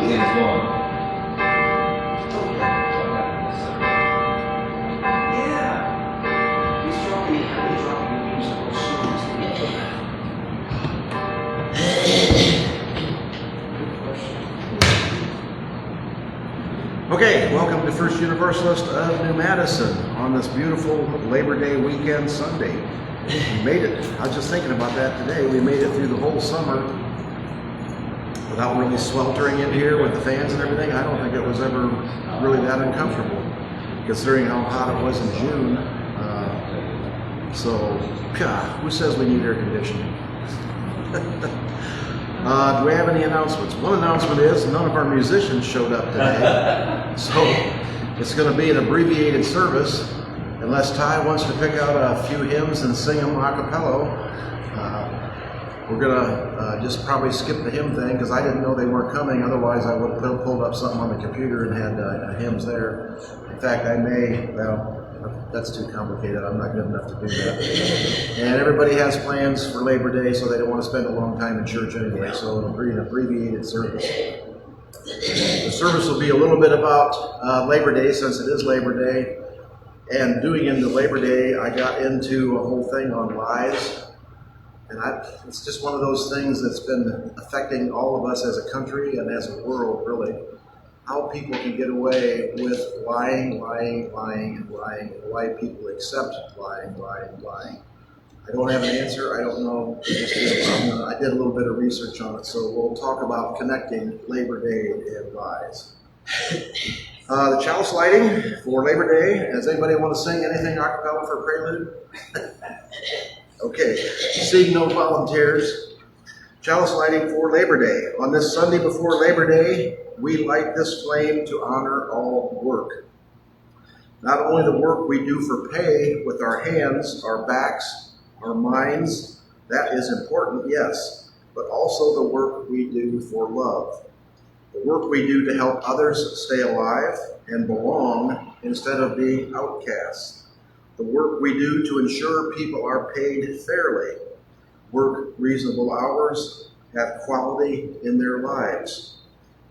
things going? Yeah. He's dropping musical shoes. Okay, welcome to First Universalist of New Madison on this beautiful Labor Day weekend Sunday. We made it. I was just thinking about that today. We made it through the whole summer without really sweltering in here with the fans and everything. I don't think it was ever really that uncomfortable, considering how hot it was in June. Who says we need air conditioning? Do we have any announcements? One announcement is none of our musicians showed up today. So it's going to be an abbreviated service unless Ty wants to pick out a few hymns and sing them a cappella. We're going to just probably skip the hymn thing because I didn't know they weren't coming. Otherwise, I would have pulled up something on the computer and had hymns there. In fact, I may, well, that's too complicated. I'm not good enough to do that. And everybody has plans for Labor Day, so they don't want to spend a long time in church anyway. So it'll be an abbreviated service. The service will be a little bit about Labor Day, since it is Labor Day. And doing into Labor Day, I got into a whole thing on lies. And it's just one of those things that's been affecting all of us as a country and as a world, really. How people can get away with lying, and why people accept lying. I don't have an answer. I don't know. I did a little bit of research on it, so we'll talk about connecting Labor Day and lies. The chalice lighting for Labor Day. Does anybody want to sing anything a cappella for prelude? Okay. Seeing no volunteers. Chalice lighting for Labor Day. On this Sunday before Labor Day, we light this flame to honor all work. Not only the work we do for pay with our hands, our backs, our minds, that is important, yes, but also the work we do for love. The work we do to help others stay alive and belong instead of being outcasts. The work we do to ensure people are paid fairly, work reasonable hours, have quality in their lives.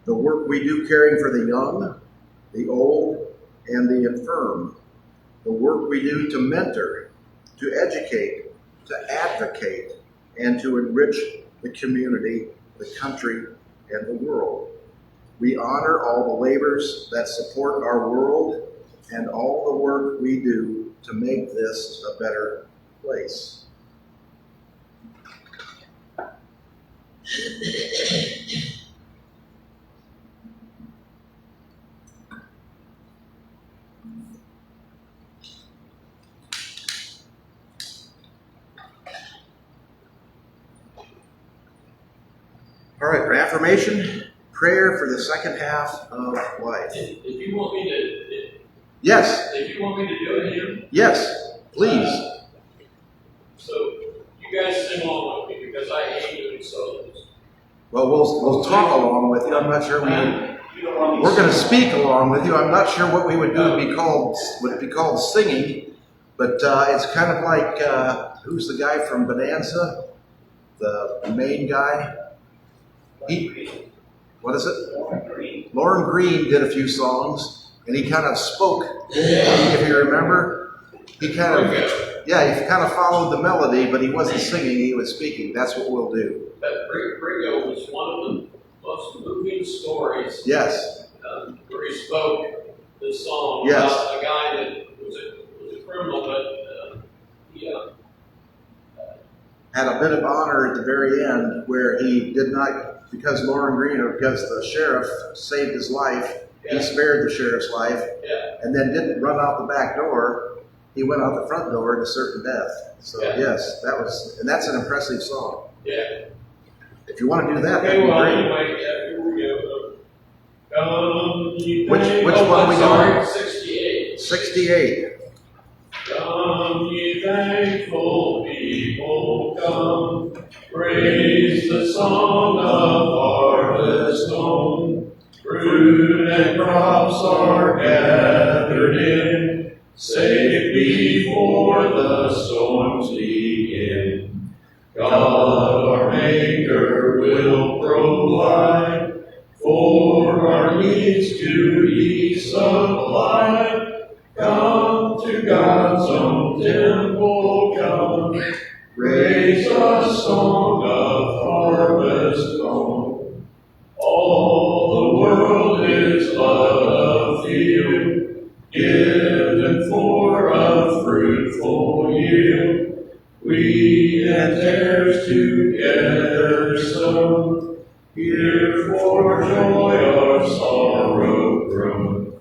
The work we do caring for the young, the old, and the infirm. The work we do to mentor, to educate, to advocate, and to enrich the community, the country, and the world. We honor all the labors that support our world and all the work we do to make this a better place. All right, for affirmation, prayer for the second half of life. If you want me to, Yes. If you want me to do it here, Yes, please. So you guys sing along with me because I hate doing solos. Well, we'll talk along with you. I'm not sure we're going to speak along with you. I'm not sure what we would do would be called singing, but it's kind of like who's the guy from Bonanza, the main guy. What is it? Lauren Green did a few songs, and he kind of spoke. If you remember, he kind of followed the melody, but he wasn't singing; he was speaking. That's what we'll do. That Brigo was one of the most moving stories. Yes. Where he spoke the song yes. about a guy that was a criminal, but he had a bit of honor at the very end, where he did not, because Lauren Green, or because the sheriff saved his life. He spared the sheriff's life, and then didn't run out the back door. He went out the front door to certain death. So yes, and that's an impressive song. Yeah. If you want to do that, okay, that'd be great. Anyway, here we go. Which one are we doing? 68. 68. Come, ye thankful people, come, praise the song of harvest home. Fruit and crops are gathered in, safe before the storms begin. God our Maker will provide for needs to be supplied. Come to God's own temple, come. Raise a song of harvest home. All the world is but a field, given for a fruitful yield. Wheat and tares together sown, here for joy or sorrow grown.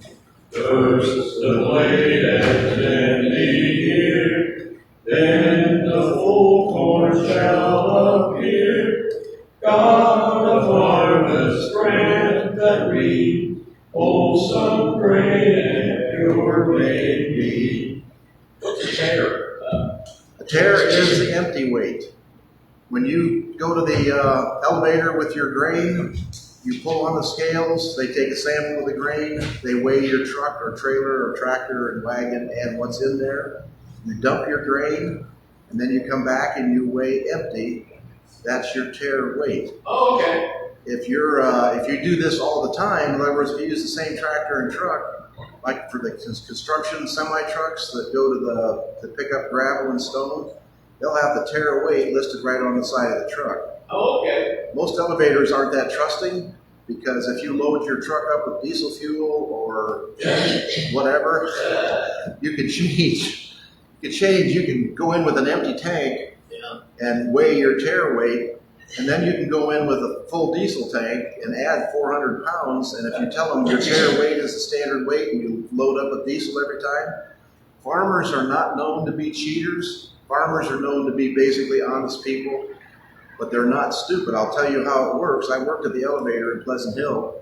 First the blade and then the ear, then the full corn shall appear. God of harvest, grant that we wholesome grain and pure may be. What's a tare? A tare is the empty weight. When you go to the elevator with your grain, you pull on the scales, they take a sample of the grain, they weigh your truck or trailer or tractor and wagon and what's in there. You dump your grain, and then you come back and you weigh empty. That's your tare weight. Oh, okay. If you do this all the time, in other words, if you use the same tractor and truck, like for the construction semi-trucks that go to pick up gravel and stone, they'll have the tare weight listed right on the side of the truck. Oh, okay. Most elevators aren't that trusting, because if you load your truck up with diesel fuel or whatever, you can change. You can go in with an empty tank and weigh your tare weight, and then you can go in with a full diesel tank and add 400 pounds, and if you tell them your tare weight is the standard weight and you load up with diesel every time, farmers are not known to be cheaters. Farmers are known to be basically honest people, but they're not stupid. I'll tell you how it works. I worked at the elevator in Pleasant Hill.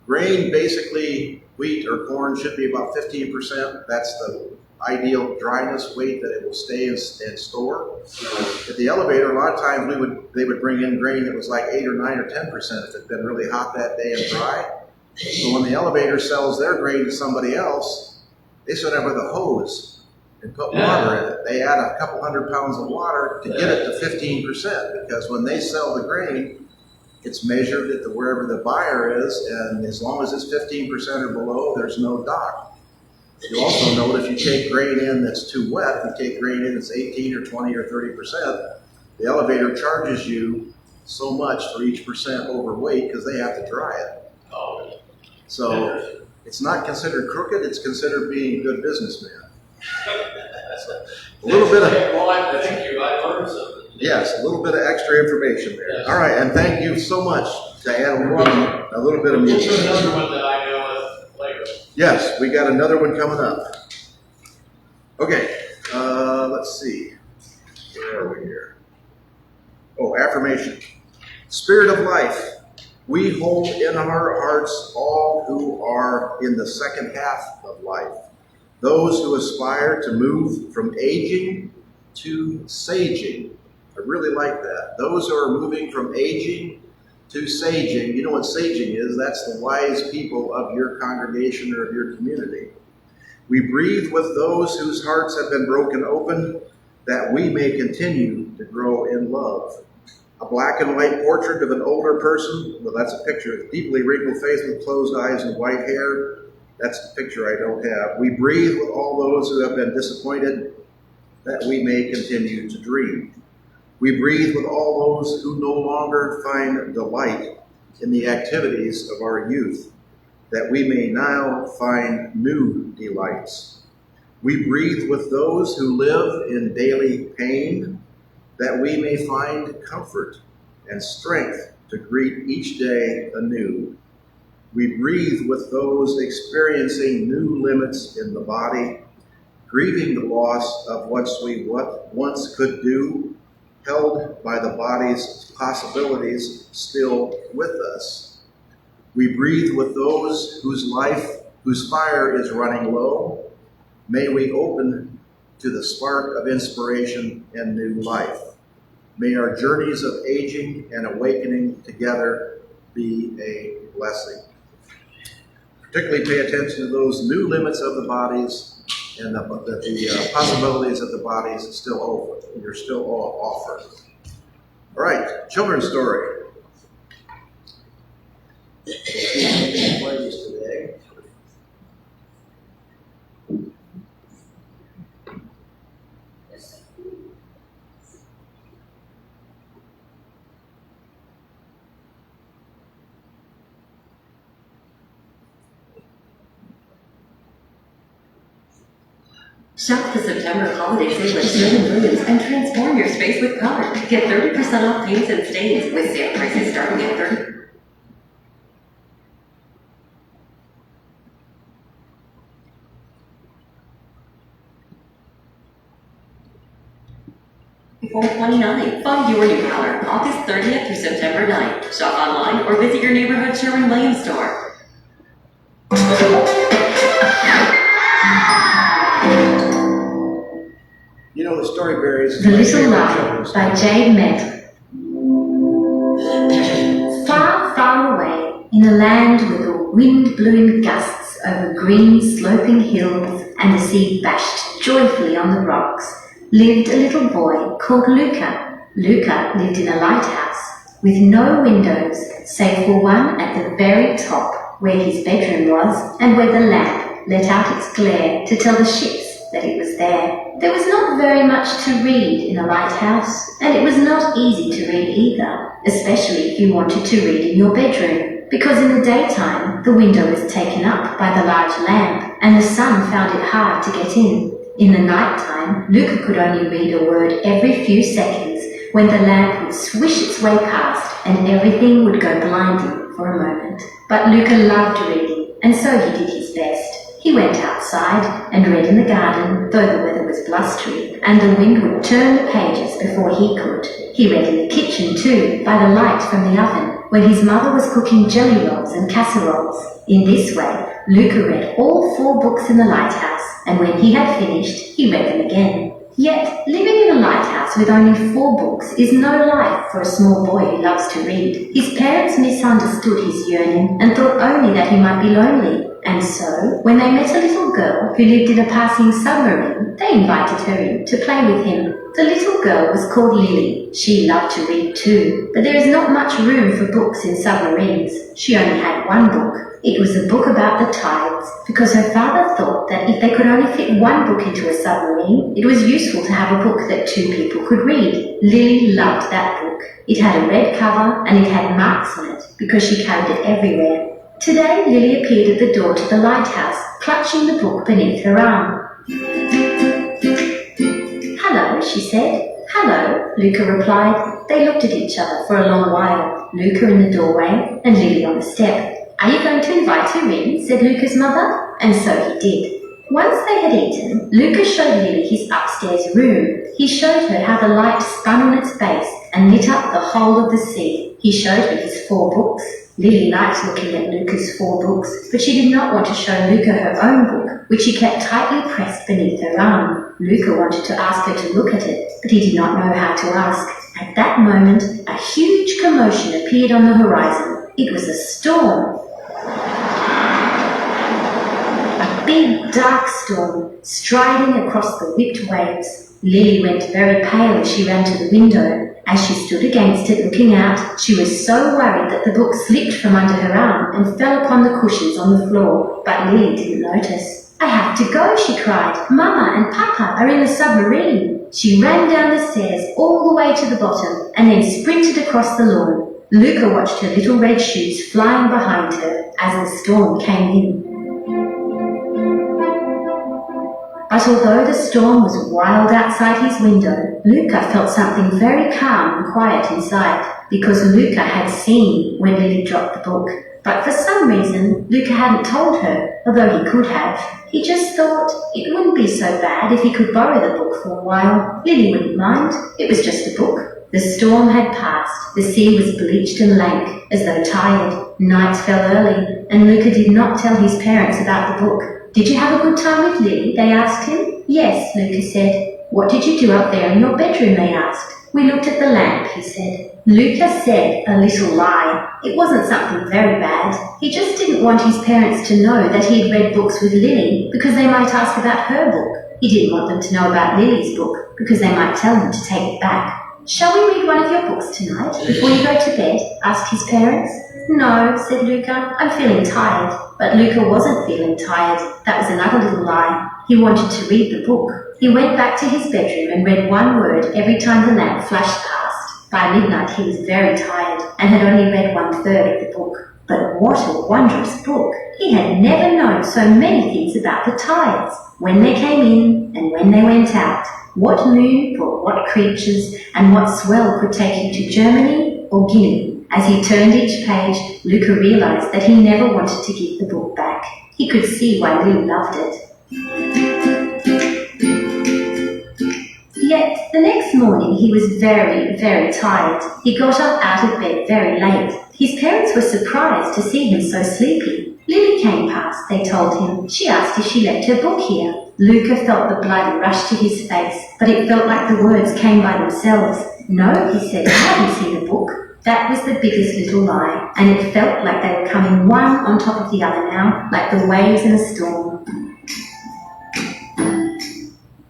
Grain, basically wheat or corn, should be about 15%. That's the ideal dryness weight that it will stay and store. At the elevator, a lot of times they would bring in grain that was like 8 or 9 or 10% if it had been really hot that day and dry. So when the elevator sells their grain to somebody else, they sit there with a hose and put water in it. They add a couple 100 pounds of water to get it to 15%, because when they sell the grain, it's measured at wherever the buyer is, and as long as it's 15% or below, there's no dock. You also know that if you take grain in that's too wet, if you take grain in that's 18 or 20 or 30%, the elevator charges you so much for each percent overweight because they have to dry it. Oh. So it's not considered crooked, it's considered being a good businessman. So, a little bit of, Well, thank you. I learned something. yes, a little bit of extra information there. Yes. All right, and thank you so much, Diana. A little bit of We'll music. do another one that I know of later. Yes, we got another one coming up. Okay, let's see. Where are we here? Oh, affirmation. Spirit of life, we hold in our hearts all who are in the second half of life. Those who aspire to move from aging to saging. I really like that. Those who are moving from aging to saging. You know what saging is? That's the wise people of your congregation or of your community. We breathe with those whose hearts have been broken open, that we may continue to grow in love. A black and white portrait of an older person. Well, that's a picture of deeply wrinkled face with closed eyes and white hair. That's the picture I don't have. We breathe with all those who have been disappointed, that we may continue to dream. We breathe with all those who no longer find delight in the activities of our youth, that we may now find new delights. We breathe with those who live in daily pain, that we may find comfort and strength to greet each day anew. We breathe with those experiencing new limits in the body, grieving the loss of what we once could do, held by the body's possibilities still with us. We breathe with those whose fire is running low. May we open to the spark of inspiration and new life. May our journeys of aging and awakening together be a blessing. Particularly pay attention to those new limits of the bodies and the possibilities of the bodies are still open. You're still all offered. All right, children's story. Shop the September holiday sale at Sherwin Williams and transform your space with color. Get 30% off paints and stains with sale prices starting at 30. $4.29. Find your new color August 30th through September 9th. Shop online or visit your neighborhood Sherwin Williams store. You know the story, Barry, is The my Little favorite Lie children's by story. Jane Mead. Far, far away, in a land where the wind blew in gusts over green sloping hills and the sea bashed joyfully on the rocks, lived a little boy called Luca. Luca lived in a lighthouse with no windows save for one at the very top where his bedroom was and where the lamp let out its glare to tell the ships that it was there. There was not very much to read in a lighthouse, and it was not easy to read either, especially if you wanted to read in your bedroom, because in the daytime the window was taken up by the large lamp and the sun found it hard to get in. In the night time, Luca could only read a word every few seconds when the lamp would swish its way past and everything would go blinding for a moment. But Luca loved reading, and so he did his best. He went outside and read in the garden, though the weather was blustery, and the wind would turn the pages before he could. He read in the kitchen too, by the light from the oven, when his mother was cooking jelly rolls and casseroles. In this way, Luca read all 4 books in the lighthouse, and when he had finished, he read them again. Yet, living in a lighthouse with only 4 books is no life for a small boy who loves to read. His parents misunderstood his yearning and thought only that he might be lonely. And so, when they met a little girl who lived in a passing submarine, they invited her in to play with him. The little girl was called Lily. She loved to read too, but there is not much room for books in submarines. She only had 1 book. It was a book about the tides, because her father thought that if they could only fit 1 book into a submarine, it was useful to have a book that 2 people could read. Lily loved that book. It had a red cover and it had marks on it, because she carried it everywhere. Today, Lily appeared at the door to the lighthouse, clutching the book beneath her arm. "Hello," she said. "Hello," Luca replied. They looked at each other for a long while, Luca in the doorway and Lily on the step. "Are you going to invite her in?" said Luca's mother. And so he did. Once they had eaten, Luca showed Lily his upstairs room. He showed her how the light spun on its base and lit up the whole of the sea. He showed her his 4 books. Lily liked looking at Luca's 4 books, but she did not want to show Luca her own book, which she kept tightly pressed beneath her arm. Luca wanted to ask her to look at it, but he did not know how to ask. At that moment, a huge commotion appeared on the horizon. It was a storm. A big, dark storm, striding across the whipped waves. Lily went very pale as she ran to the window. As she stood against it looking out, she was so worried that the book slipped from under her arm and fell upon the cushions on the floor, but Lily didn't notice. "I have to go," she cried. "Mama and Papa are in the submarine." She ran down the stairs all the way to the bottom and then sprinted across the lawn. Luca watched her little red shoes flying behind her as the storm came in. But although the storm was wild outside his window, Luca felt something very calm and quiet inside, because Luca had seen when Lily dropped the book. But for some reason, Luca hadn't told her, although he could have. He just thought it wouldn't be so bad if he could borrow the book for a while. Lily wouldn't mind. It was just a book. The storm had passed. The sea was bleached and lank, as though tired. Night fell early, and Luca did not tell his parents about the book. "Did you have a good time with Lily?" they asked him. "Yes," Luca said. "What did you do up there in your bedroom?" they asked. "We looked at the lamp," he said. Luca said a little lie. It wasn't something very bad. He just didn't want his parents to know that he had read books with Lily, because they might ask about her book. He didn't want them to know about Lily's book, because they might tell him to take it back. "Shall we read one of your books tonight, before you go to bed?" asked his parents. "No," said Luca, "I'm feeling tired." But Luca wasn't feeling tired. That was another little lie. He wanted to read the book. He went back to his bedroom and read 1 word every time the lamp flashed past. By midnight he was very tired and had only read 1/3 of the book. But what a wondrous book! He had never known so many things about the tides, when they came in and when they went out, what moon brought what creatures, and what swell could take him to Germany or Guinea. As he turned each page, Luca realized that he never wanted to give the book back. He could see why Lily loved it. Yet the next morning he was very, very tired. He got up out of bed very late. His parents were surprised to see him so sleepy. Lily came past, they told him. She asked if she left her book here. Luca felt the blood rush to his face, but it felt like the words came by themselves. No, he said, I haven't seen the book. That was the biggest little lie, and it felt like they were coming one on top of the other now, like the waves in a storm.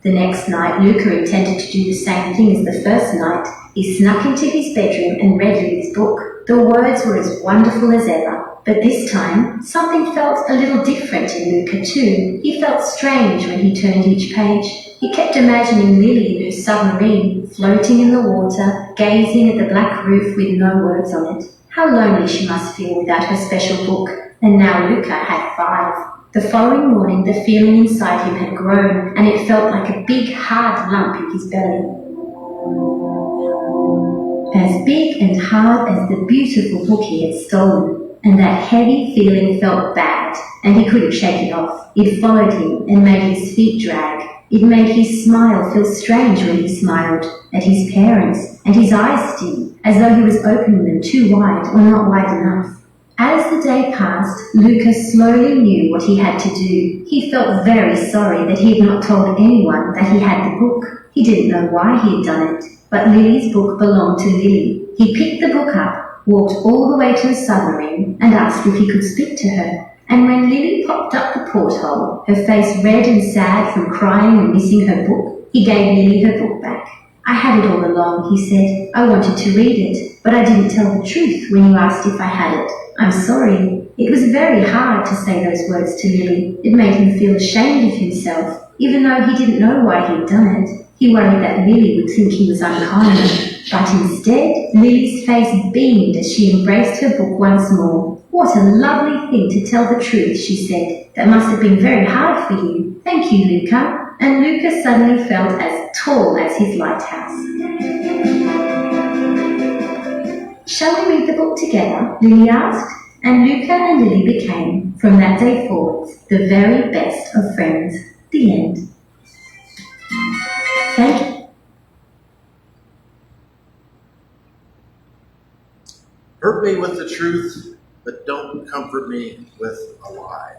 The next night, Luca intended to do the same thing as the first night. He snuck into his bedroom and read Lily's book. The words were as wonderful as ever, but this time, something felt a little different in Luca too. He felt strange when he turned each page. He kept imagining Lily in her submarine, floating in the water, gazing at the black roof with no words on it. How lonely she must feel without her special book. And now Luca had 5. The following morning, the feeling inside him had grown, and it felt like a big, hard lump in his belly. As big and hard as the beautiful book he had stolen, and that heavy feeling felt bad, and he couldn't shake it off. It followed him and made his feet drag. It made his smile feel strange when he smiled at his parents, and his eyes sting, as though he was opening them too wide or not wide enough. As the day passed, Luca slowly knew what he had to do. He felt very sorry that he had not told anyone that he had the book. He didn't know why he had done it, but Lily's book belonged to Lily. He picked the book up, walked all the way to the submarine, and asked if he could speak to her. And when Lily popped up the porthole, her face red and sad from crying and missing her book, he gave Lily her book back. I had it all along, he said. I wanted to read it, but I didn't tell the truth when you asked if I had it. I'm sorry. It was very hard to say those words to Lily. It made him feel ashamed of himself, even though he didn't know why he'd done it. He worried that Lily would think he was unkind. But instead, Lily's face beamed as she embraced her book once more. What a lovely thing to tell the truth, she said. That must have been very hard for you. Thank you, Luca. And Luca suddenly felt as tall as his lighthouse. Shall we read the book together? Lily asked, and Luca and Lily became, from that day forwards, the very best of friends. The end. Thank you. Hurt me with the truth, but don't comfort me with a lie.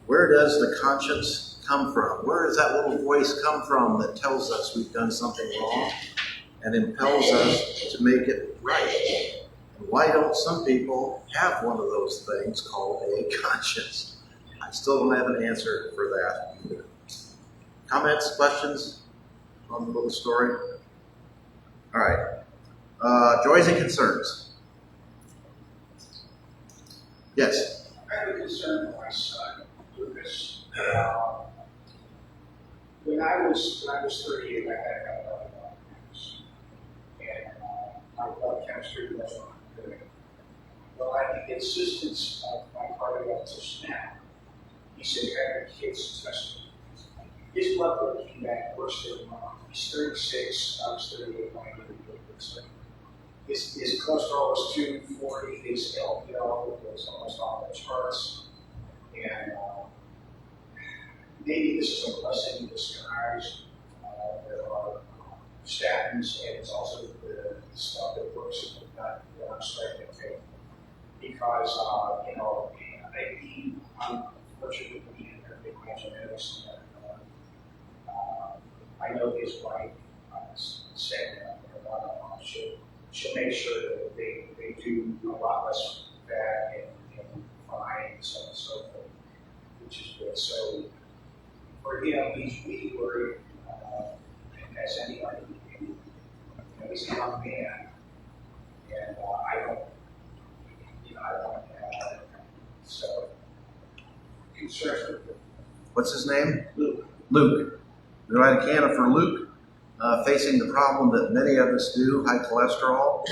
Where does the conscience come from? Where does that little voice come from that tells us we've done something wrong and impels us to make it right? And why don't some people have one of those things called a conscience? I still don't have an answer for that either. Comments, questions on the little story? All right. Joys and concerns. Yes. I have a concern for my son, Lucas. When I was 38, I had a couple of problems. And I thought chemistry was not good. Well, at the insistence of my cardiologist now, he said, having kids tested. His blood work came back worse than mine. He's 36, I was 38 when I did it. His cholesterol was 240, his LPL was almost off the charts. And maybe this is a blessing in disguise. There are statins, and it's also the stuff that works in the gut that I'm starting to take. Because, I'm fortunate to be in my genetics. I know his wife said that she'll make sure that they do a lot less fat and fine and so on and so forth, which is good. So for him, he's really worried, as anybody. He's a young man, and I don't have so concerns with him. What's his name? Luke. Luke. You write a can for Luke? facing the problem that many of us do, high cholesterol.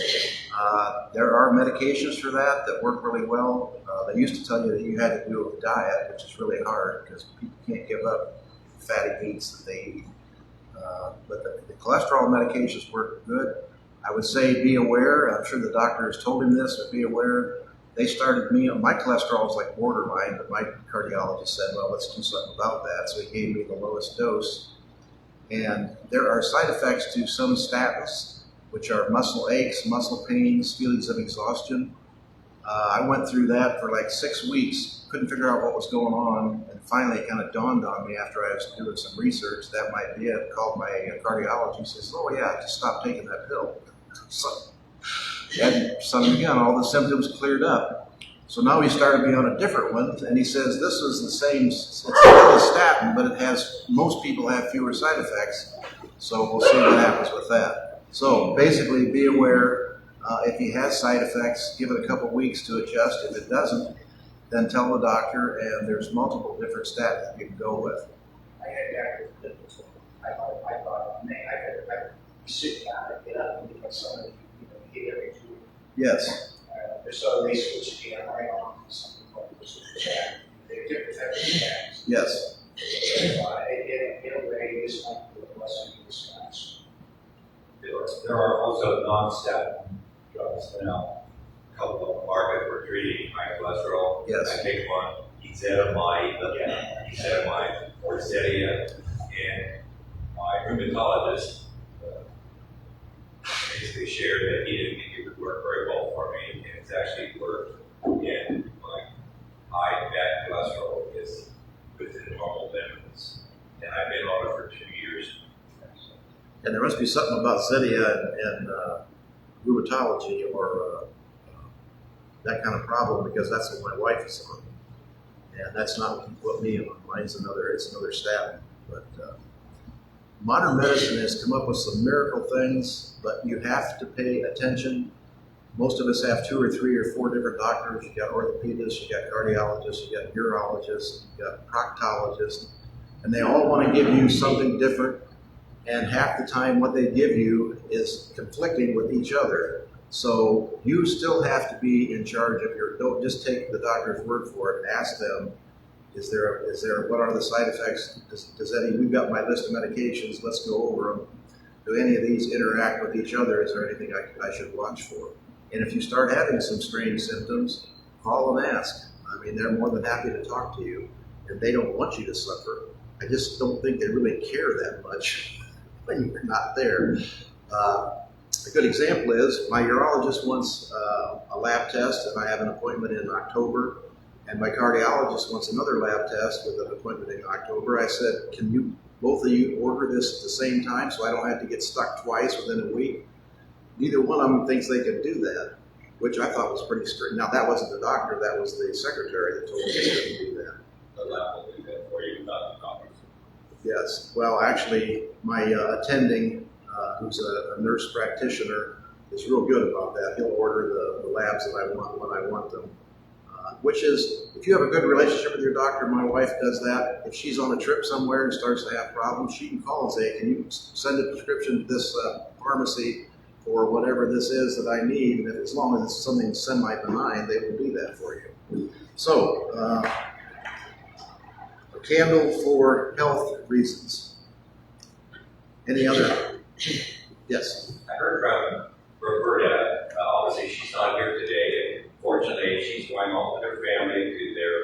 There are medications for that work really well. They used to tell you that you had to do a diet, which is really hard because people can't give up fatty meats that they eat. But the cholesterol medications work good. I would say be aware. I'm sure the doctor has told him this, but be aware. They started me on, my cholesterol is like borderline, but my cardiologist said, well, let's do something about that. So he gave me the lowest dose. And there are side effects to some statins, which are muscle aches, muscle pains, feelings of exhaustion. I went through that for like 6 weeks, couldn't figure out what was going on, and finally it kind of dawned on me after I was doing some research, that might be it. Called my cardiologist, says, oh yeah, just stop taking that pill. So, and suddenly again, all the symptoms cleared up. So now he started me on a different one, and he says this is the same, it's still a statin, but it has, most people have fewer side effects. So we'll see what happens with that. So basically be aware, if he has side effects, give it a couple weeks to adjust. If it doesn't, then tell the doctor, and there's multiple different statins you can go with. I had that. I thought, man, I could sit down and get up and get somebody, get every 2 weeks. Yes. So they switched the MRI on to something called precision stat. They're different types of stats. Yes. In a way, this might be a blessing in disguise. There are also non-statin drugs now. A couple on the market for treating high cholesterol. Yes. I take one, ezetimibe, or Zetia, and my rheumatologist basically shared that he didn't think it would work very well for me, and it's actually worked. And my high bad cholesterol is within normal limits, and I've been on it for 2 years. And there must be something about Zetia and rheumatology or that kind of problem, because that's what my wife is on. And that's not what me on. Mine's it's another statin. But modern medicine has come up with some miracle things, but you have to pay attention. Most of us have 2 or 3 or 4 different doctors. You got orthopedists, you got cardiologists, you got urologists, you got proctologists, and they all want to give you something different. And half the time what they give you is conflicting with each other. So you still have to be in charge of don't just take the doctor's word for it. Ask them, what are the side effects? We've got my list of medications, let's go over them. Do any of these interact with each other? Is there anything I should watch for? And if you start having some strange symptoms, call and ask. I mean, they're more than happy to talk to you, and they don't want you to suffer. I just don't think they really care that much when you're not there. A good example is my urologist wants a lab test, and I have an appointment in October, and my cardiologist wants another lab test with an appointment in October. I said, can you both of you order this at the same time so I don't have to get stuck twice within a week? Neither one of them thinks they can do that, which I thought was pretty strict. Now, that wasn't the doctor, that was the secretary that told me they couldn't do that. The lab will do that for you without the doctor. Yes. Well, actually, my attending, who's a nurse practitioner, is real good about that. He'll order the labs that I want when I want them. Which is, if you have a good relationship with your doctor, my wife does that. If she's on a trip somewhere and starts to have problems, she can call and say, can you send a prescription to this pharmacy for whatever this is that I need? And as long as it's something semi-benign, they will do that for you. So, a candle for health reasons. Any other? Yes. I heard from Roberta. Obviously, she's not here today. Fortunately, she's going home with her family to their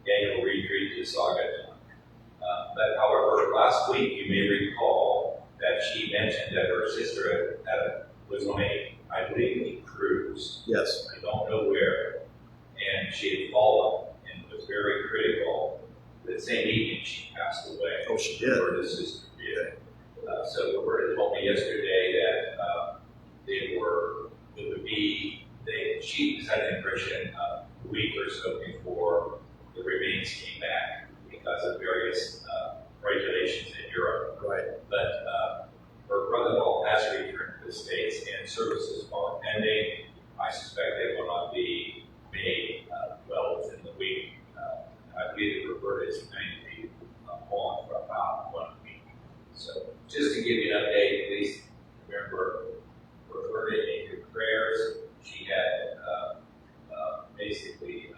annual retreat to Saugatuck. But however, last week you may recall that she mentioned that her sister was on I believe, a cruise. Yes. I don't know where. And she had fallen and was very critical. The same evening she passed away. Oh, she did. Roberta's sister did. So Roberta told me yesterday that she was had an impression a week or so before the remains came back because of various regulations in Europe. Right. But her brother-in-law has returned to the States and services are pending. I suspect they will not be made well within the week. I believe that Roberta is going to be on for about 1 week. So just to give you an update, basically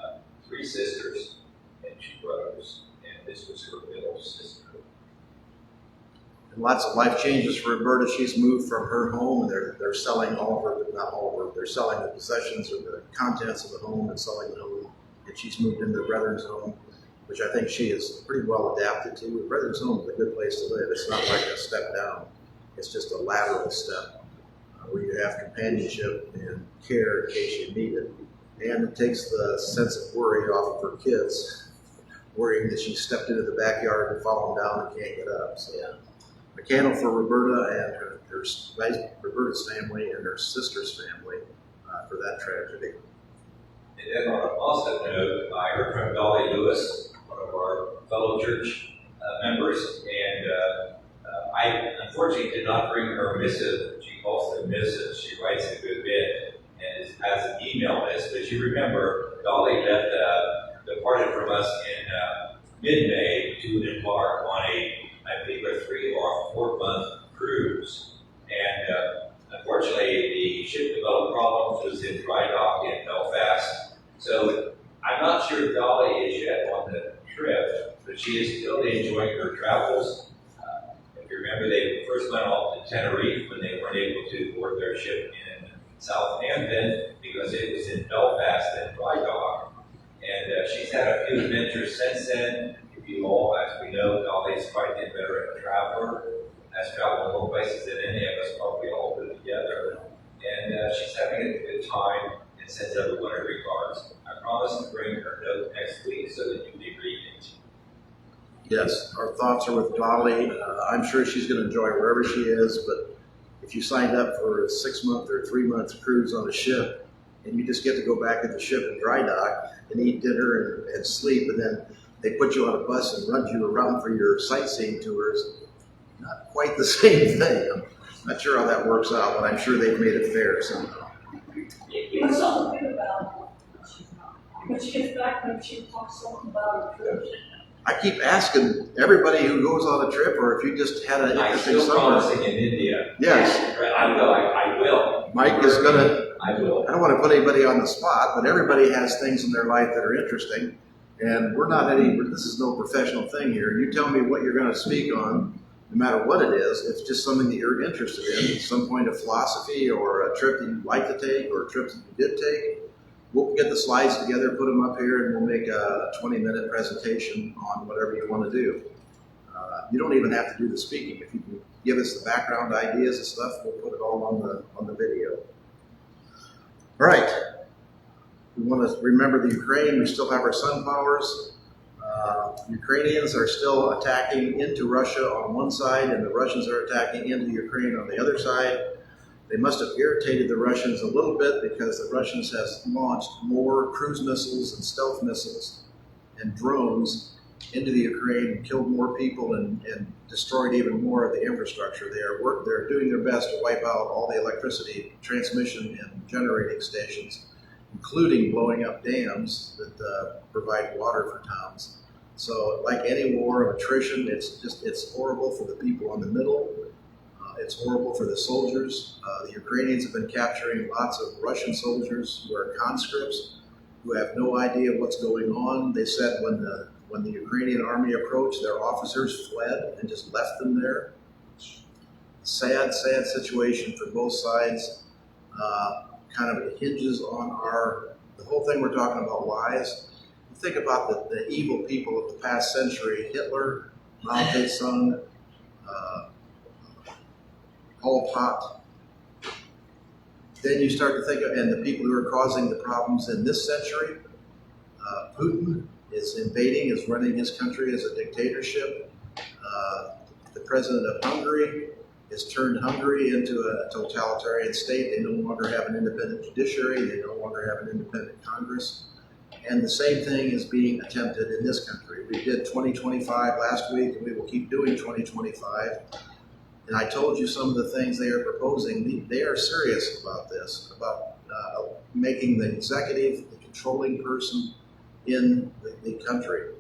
3 sisters and 2 brothers, and this was her middle sister. And lots of life changes for Roberta. She's moved from her home, and they're selling all of her, not all of her, they're selling the possessions or the contents of the home and selling the home. And she's moved into the Brethren's home, which I think she is pretty well adapted to. The Brethren's home is a good place to live. It's not like a step down. It's just a lateral step where you have companionship and care in case you need it. And it takes the sense of worry off of her kids, worrying that she stepped into the backyard and fallen down and can't get up. So, a candle for Roberta and her Roberta's family and her sister's family for that tragedy. And then on a positive note, I heard from Dolly Lewis, one of our fellow church members, and I unfortunately did not bring her missive. She calls it a missive. She writes a good bit and has an email list. But you remember, Dolly departed from us in mid-May to embark on I think a 3 or 4 month cruise. And unfortunately, the ship developed problems. It was in dry dock in Belfast. So I'm not sure if Dolly is yet on the trip, but she is still enjoying her travels. If you remember, they first went off to Tenerife when they weren't able to board their ship in Southampton because it was in Belfast and dry dock. And she's had a few adventures since then. If you all, as we know, Dolly's quite a veteran traveler, has traveled more places than any of us probably all put together. And she's having a good time and sends everyone her regards. I promise to bring her note next week so that you may read it. Yes, our thoughts are with Dolly. I'm sure she's going to enjoy wherever she is, but if you signed up for a 6-month or 3-month cruise on a ship, and you just get to go back to the ship and dry dock and eat dinner and sleep, and then they put you on a bus and run you around for your sightseeing tours, not quite the same thing. I'm not sure how that works out, but I'm sure they've made it fair somehow. It was something about when she gets back and she talks something about her trip. I keep asking everybody who goes on a trip, or if you just had an I'm interesting still summer. promising in India. Yes. I will. Mike is going to, I will. I don't want to put anybody on the spot, but everybody has things in their life that are interesting. And this is no professional thing here. You tell me what you're going to speak on, no matter what it is. It's just something that you're interested in, some point of philosophy or a trip that you'd like to take or a trip that you did take. We'll get the slides together, put them up here, and we'll make a 20-minute presentation on whatever you want to do. You don't even have to do the speaking. If you can give us the background ideas and stuff, we'll put it all on the video. All right. We want to remember the Ukraine. We still have our sunflowers. Ukrainians are still attacking into Russia on one side, and the Russians are attacking into Ukraine on the other side. They must have irritated the Russians a little bit because the Russians has launched more cruise missiles and stealth missiles and drones into the Ukraine and killed more people and destroyed even more of the infrastructure. They're doing their best to wipe out all the electricity transmission and generating stations, including blowing up dams that provide water for towns. So like any war of attrition, it's horrible for the people in the middle. It's horrible for the soldiers. The Ukrainians have been capturing lots of Russian soldiers who are conscripts, who have no idea what's going on. They said when the Ukrainian army approached, their officers fled and just left them there. Sad, sad situation for both sides. Kind of hinges on the whole thing we're talking about lies. Think about the evil people of the past century: Hitler, Mao Zedong, Pol Pot. Then you start to think of, and the people who are causing the problems in this century. Putin is invading, is running his country as a dictatorship. The president of Hungary has turned Hungary into a totalitarian state. They no longer have an independent judiciary. They no longer have an independent Congress. And the same thing is being attempted in this country. We did 2025 last week, and we will keep doing 2025. And I told you some of the things they are proposing. They are serious about this, about making the executive the controlling person in the country,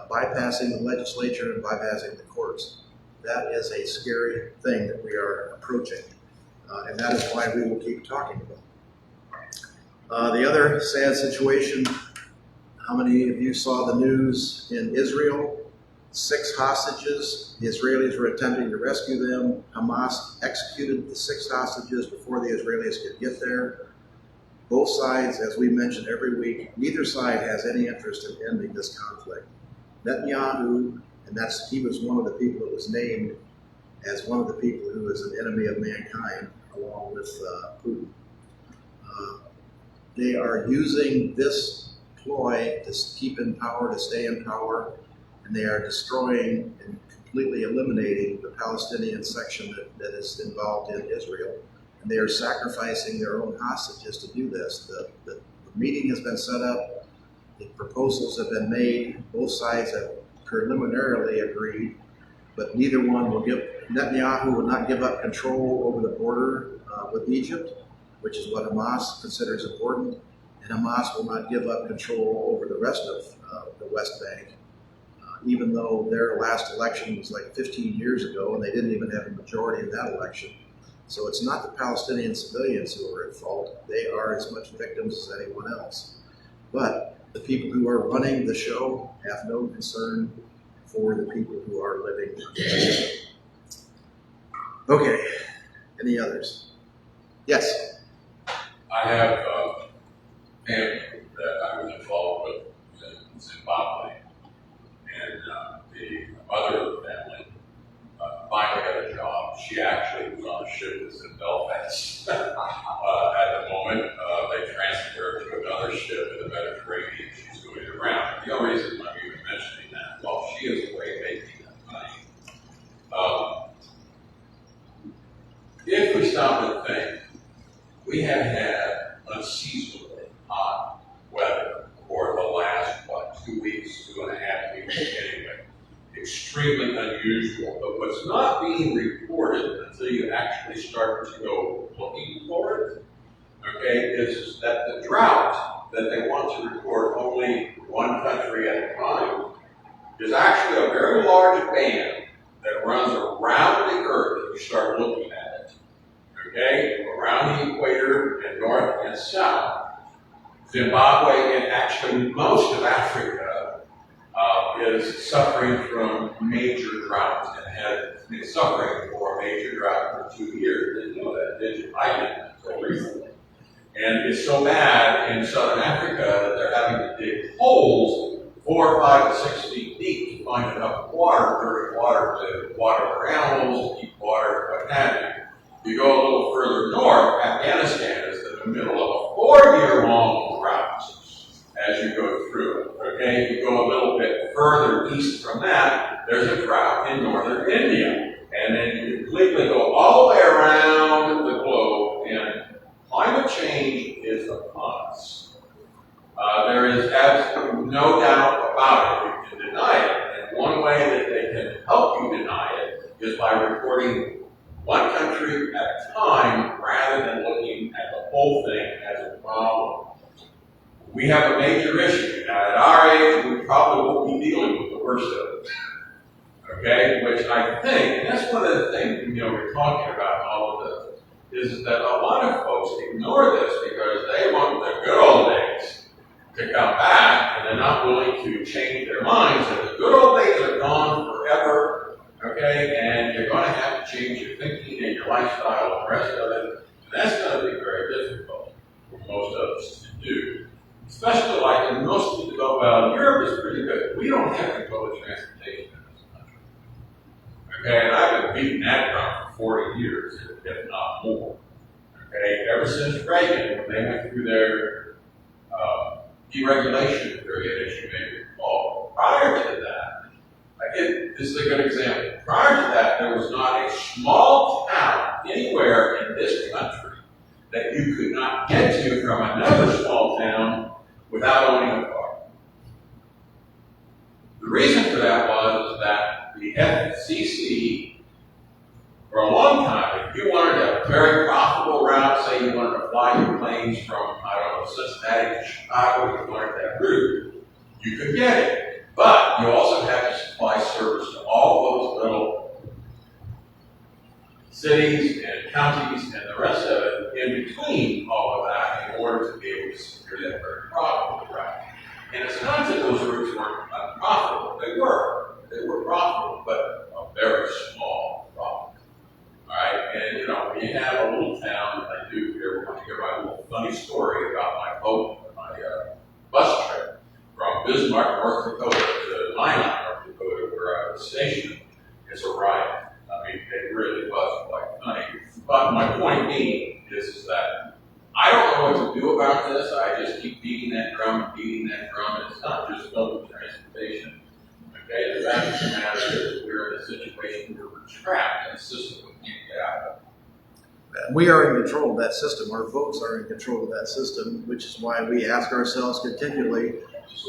bypassing the legislature and bypassing the courts. That is a scary thing that we are approaching, and that is why we will keep talking about The other sad situation, how many of you saw the news in Israel? 6 hostages, the Israelis were attempting to rescue them. Hamas executed the 6 hostages before the Israelis could get there. Both sides, as we mentioned every week, neither side has any interest in ending this conflict. Netanyahu, and he was one of the people that was named as one of the people who is an enemy of mankind, along with Putin. They are using this ploy to keep in power, to stay in power, and they are destroying and completely eliminating the Palestinian section that is involved in Israel. And they are sacrificing their own hostages to do this. The meeting has been set up, the proposals have been made, both sides have preliminarily agreed, but neither one will Netanyahu will not give up control over the border with Egypt, which is what Hamas considers important, and Hamas will not give up control over the rest of the West Bank, even though their last election was like 15 years ago and they didn't even have a majority in that election. So it's not the Palestinian civilians who are at fault. They are as much victims as anyone else. But the people who are running the show have no concern for the people who are living. Okay, any others? Yes? I have a family that I was involved with in Zimbabwe, and the mother of the family finally got a job. She actually was on a ship that's in Belfast. At the moment, they transferred her to another ship in the Mediterranean. She's going around. The only reason I'm even mentioning that, well, she is away making that money. If we stop and think, we have had unseasonably hot weather for the last, 2 weeks, 2.5 weeks anyway. Extremely unusual, but what's not being reported until you actually start to go looking for it, okay, is that the drought that they want to record only one country at a time is actually a very large band that runs around the earth if you start looking at it, okay, around the equator and north and south. Zimbabwe and actually most of Africa is suffering from major drought and has been suffering for a major drought for 2 years. Didn't know that, did you? I didn't until recently. And it's so bad in southern Africa that they're having to dig holes 4, 5, 6 feet deep to find enough water, dirty water, to water their animals, to keep water, what have you. You go a little further north, Afghanistan is in the middle of a 4-year-long drought as you go through. Okay, if you go a little bit further east from that, there's a drought in northern India. And then you completely go all the way around the globe, and climate change is upon us. There is absolutely no doubt about it. You can deny it. And one way that they can help you deny it is by reporting one country at a time rather than looking at the whole thing as a problem. We have a major issue. Now, at our age, we probably won't be dealing with the worst of it. Okay? Which I think, and that's one of the things, we're talking about in all of this, is that a lot of folks ignore this because they want the good old days to come back, and they're not willing to change their minds that the good old days are gone forever, okay? And you're going to have to change your thinking and your lifestyle and the rest of it. And that's going to be very difficult for most of us to do. Especially like in most of the developed Europe is pretty good. We don't have any public transportation in this country. Okay, and I've been beating that drum for 40 years, if not more. Okay, ever since Reagan, when they went through their deregulation period, as you may recall. Prior to that, this is a good example. Prior to that, there was not a small town anywhere in this country that you could not get to from another small town without owning a car. The reason for that was that the FCC, for a long time, if you wanted a very profitable route, say you wanted to fly your planes from, Cincinnati to Chicago, you wanted that route, you could get it. But you also had to supply service to all those little cities and counties and the rest of it in between all of that in order to be able beliefs. They're very profitable, right? And it's not that those routes weren't unprofitable. They were. They were profitable, but a very small profit. All right? And, you know, when you have a little town, and I do here, want to hear my little funny story about my boat, my bus trip from Bismarck, North Dakota to Minot, North Dakota, where I was stationed. It's a ride. I mean, it really was quite funny. But my point being is that I don't know what to do about this. I just keep beating that drum and beating that drum. It's not just public transportation. Okay, the fact of the matter is we're in a situation where we're trapped in a system we can't get out of. We are in control of that system. Our votes are in control of that system, which is why we ask ourselves continually,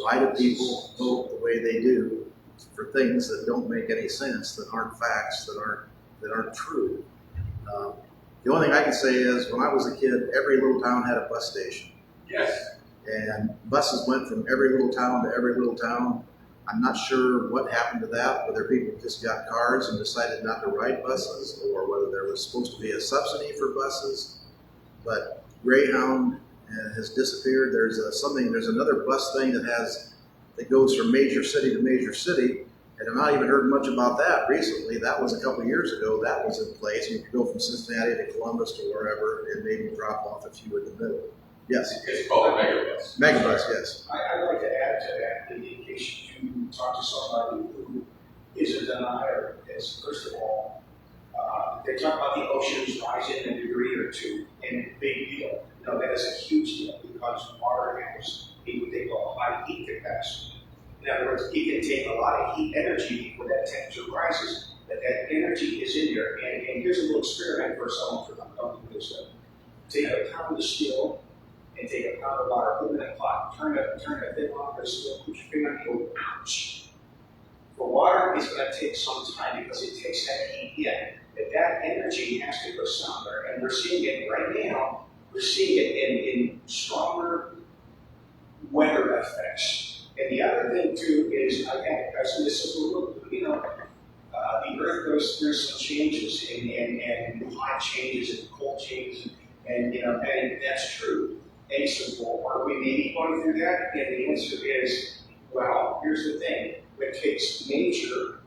why do people vote the way they do for things that don't make any sense, that aren't facts, that aren't true? The only thing I can say is, when I was a kid, every little town had a bus station. Yes. And buses went from every little town to every little town. I'm not sure what happened to that, whether people just got cars and decided not to ride buses, or whether there was supposed to be a subsidy for buses. But Greyhound has disappeared. There's another bus thing that goes from major city to major city. And I've not even heard much about that recently. That was a couple of years ago. That was in place. You could go from Cincinnati to Columbus to wherever and maybe drop off a few in the middle. Yes? It's called a megabus. Megabus, yes. I'd like to add to that, in case you talk to somebody who is a denier, is first of all, they talk about the oceans rising a degree or two, and big deal. No, that is a huge deal, because water has what they call high heat capacity. In other words, it can take a lot of heat energy when that temperature rises, but that energy is in there. And here's a little experiment for someone for coming to this. Take a pound of steel and take a pound of water, put it in a pot, turn a thin block of steel, put your finger and go, ouch. For water, it's going to take some time because it takes that heat in. But that energy has to go somewhere, and we're seeing it right now. We're seeing it in stronger weather effects. And the other thing too is, again, so this is a little, the Earth goes through some changes and hot changes and cold changes, and that's true. And so, are we maybe going through that? And the answer is, well, here's the thing: it takes nature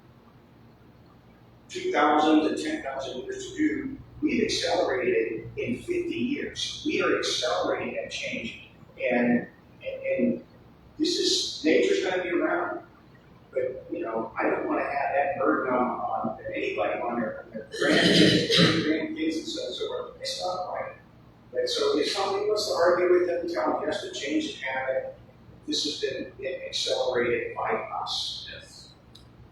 2,000 to 10,000 years to do. We've accelerated it in 50 years. We are accelerating that change, and nature's going to be around, but I don't want to have that burden on anybody, on their grandkids, and so forth. It's not right. And so if somebody wants to argue with them, tell them he has to change the habit. This has been accelerated by us. Yes.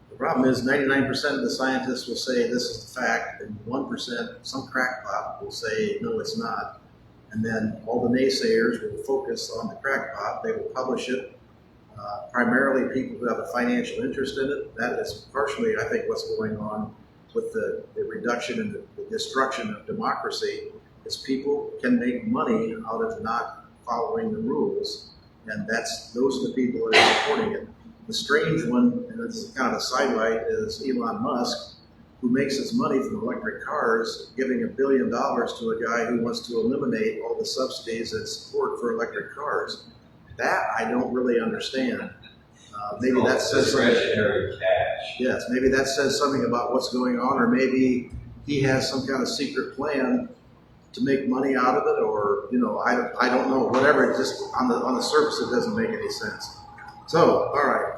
The problem is 99% of the scientists will say this is the fact, and 1%, some crackpot, will say no, it's not. And then all the naysayers will focus on the crackpot. They will publish it. Primarily people who have a financial interest in it. That is partially, I think, what's going on with the reduction and the destruction of democracy, is people can make money out of not following the rules, and those are the people that are supporting it. The strange one, and this is kind of a sidelight, is Elon Musk, who makes his money from electric cars, giving $1 billion to a guy who wants to eliminate all the subsidies and support for electric cars. That I don't really understand. Maybe that says discretionary cash. Yes, maybe that says something about what's going on, or maybe he has some kind of secret plan to make money out of it, or I don't know. Whatever, it just on the surface it doesn't make any sense. So, all right.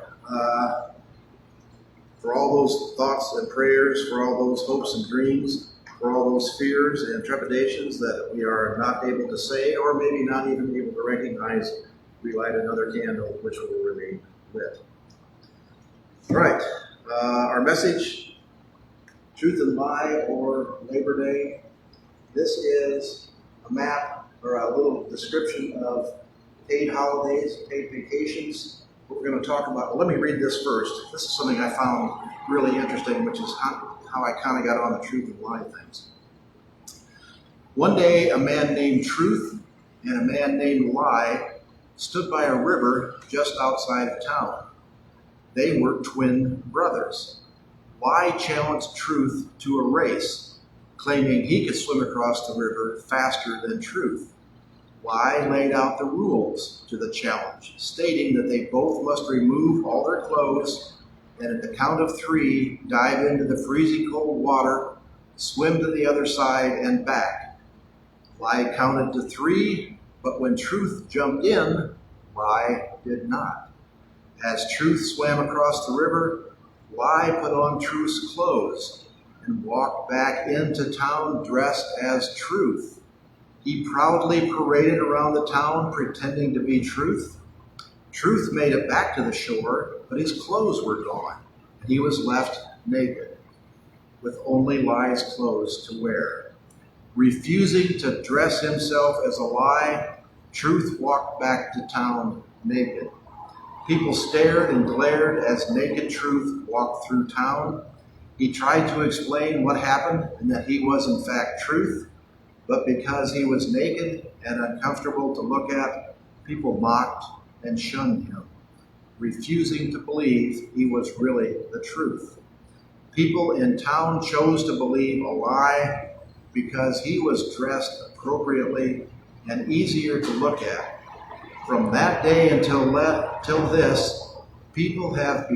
For all those thoughts and prayers, for all those hopes and dreams, for all those fears and trepidations that we are not able to say, or maybe not even able to recognize, we light another candle which will remain lit. All right, our message, Truth and Lie, or Labor Day. This is a map or a little description of paid holidays, paid vacations. What we're going to talk about, well, let me read this first. This is something I found really interesting, which is how I kind of got on the truth and lie things. One day, a man named Truth and a man named Lie stood by a river just outside of town. They were twin brothers. Lie challenged Truth to a race, claiming he could swim across the river faster than Truth. Lie laid out the rules to the challenge, stating that they both must remove all their clothes and at the count of 3, dive into the freezing cold water, swim to the other side and back. Lie counted to 3, but when Truth jumped in, Lie did not. As Truth swam across the river, Lie put on Truth's clothes and walked back into town dressed as Truth. He proudly paraded around the town pretending to be Truth. Truth made it back to the shore, but his clothes were gone, and he was left naked, with only Lie's clothes to wear. Refusing to dress himself as a lie, Truth walked back to town naked. People stared and glared as naked Truth walked through town. He tried to explain what happened and that he was in fact Truth, but because he was naked and uncomfortable to look at, people mocked and shunned him, refusing to believe he was really the truth. People in town chose to believe a lie because he was dressed appropriately and easier to look at. From that day until this, people have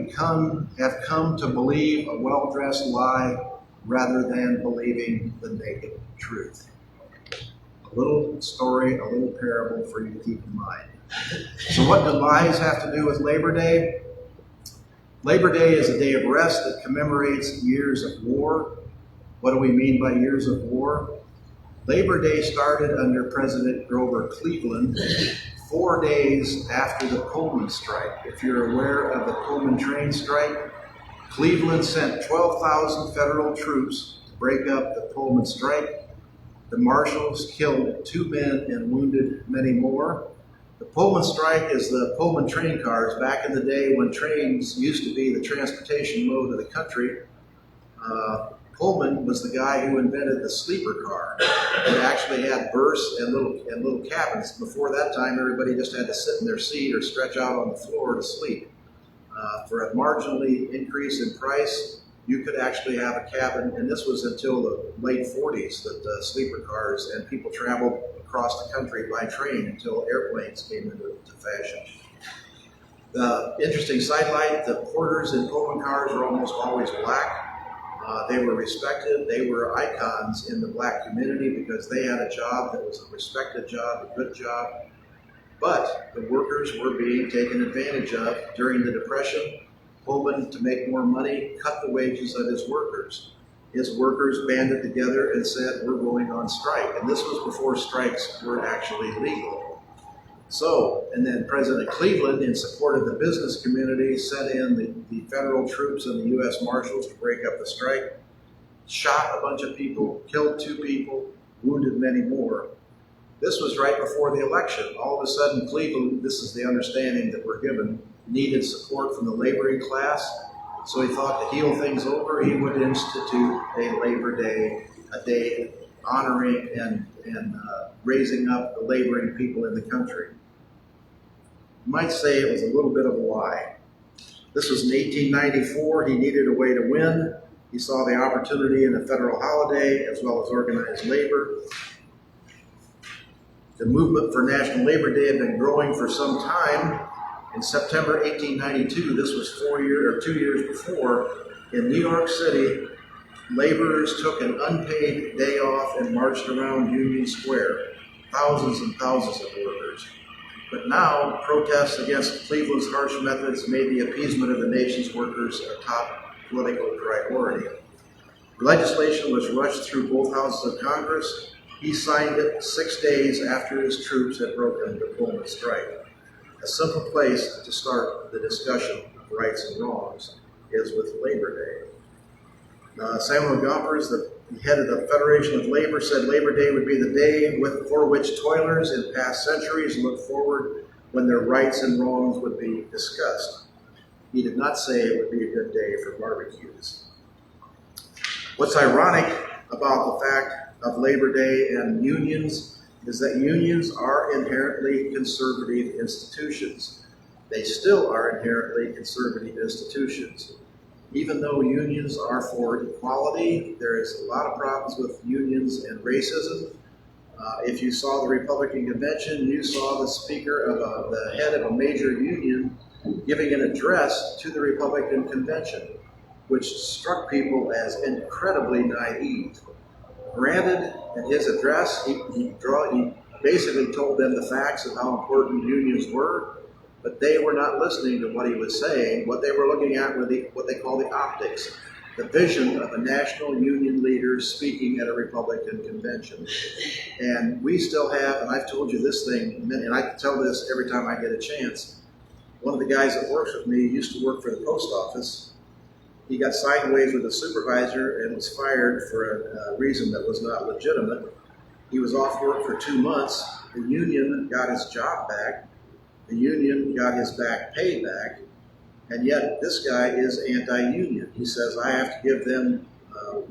come to believe a well-dressed lie rather than believing the naked truth. A little story, a little parable for you to keep in mind. So what do lies have to do with Labor Day? Labor Day is a day of rest that commemorates years of war. What do we mean by years of war? Labor Day started under President Grover Cleveland 4 days after the Pullman strike. If you're aware of the Pullman train strike, Cleveland sent 12,000 federal troops to break up the Pullman strike. The marshals killed 2 men and wounded many more. The Pullman strike is the Pullman train cars. Back in the day when trains used to be the transportation mode of the country, Pullman was the guy who invented the sleeper car. It actually had berths and little cabins. Before that time, everybody just had to sit in their seat or stretch out on the floor to sleep. For a marginally increase in price, you could actually have a cabin, and this was until the late 40s that sleeper cars and people traveled across the country by train until airplanes came into fashion. The interesting sidelight, the porters in Pullman cars were almost always black. They were respected. They were icons in the black community because they had a job that was a respected job, a good job. But the workers were being taken advantage of during the Depression. Pullman, to make more money, cut the wages of his workers. His workers banded together and said, we're going on strike. And this was before strikes were actually legal. So, and then President Cleveland, in support of the business community, sent in the federal troops and the U.S. Marshals to break up the strike, shot a bunch of people, killed 2 people, wounded many more. This was right before the election. All of a sudden, Cleveland, this is the understanding that we're given, needed support from the laboring class. So he thought to heal things over, he would institute a Labor Day, a day honoring and raising up the laboring people in the country. You might say it was a little bit of a lie. This was in 1894. He needed a way to win. He saw the opportunity in a federal holiday as well as organized labor. The movement for National Labor Day had been growing for some time. In September 1892, this was 2 years before, in New York City, laborers took an unpaid day off and marched around Union Square, thousands and thousands of workers. But now, protests against Cleveland's harsh methods made the appeasement of the nation's workers a top political priority. Legislation was rushed through both houses of Congress. He signed it 6 days after his troops had broken the Pullman strike. A simple place to start the discussion of rights and wrongs is with Labor Day. Samuel Gompers, the head of the Federation of Labor, said Labor Day would be the day for which toilers in past centuries looked forward when their rights and wrongs would be discussed. He did not say it would be a good day for barbecues. What's ironic about the fact of Labor Day and unions is that unions are inherently conservative institutions. They still are inherently conservative institutions. Even though unions are for equality, there is a lot of problems with unions and racism. If you saw the Republican convention, you saw the speaker of the head of a major union giving an address to the Republican convention, which struck people as incredibly naive. Granted, in his address, he basically told them the facts of how important unions were, but they were not listening to what he was saying. What they were looking at were what they call the optics, the vision of a national union leader speaking at a Republican convention. And we still have, and I've told you this thing, and I tell this every time I get a chance. One of the guys that works with me used to work for the post office. He got sideways with a supervisor and was fired for a reason that was not legitimate. He was off work for 2 months. The union got his job back. The union got his back pay back. And yet this guy is anti-union. He says, I have to give them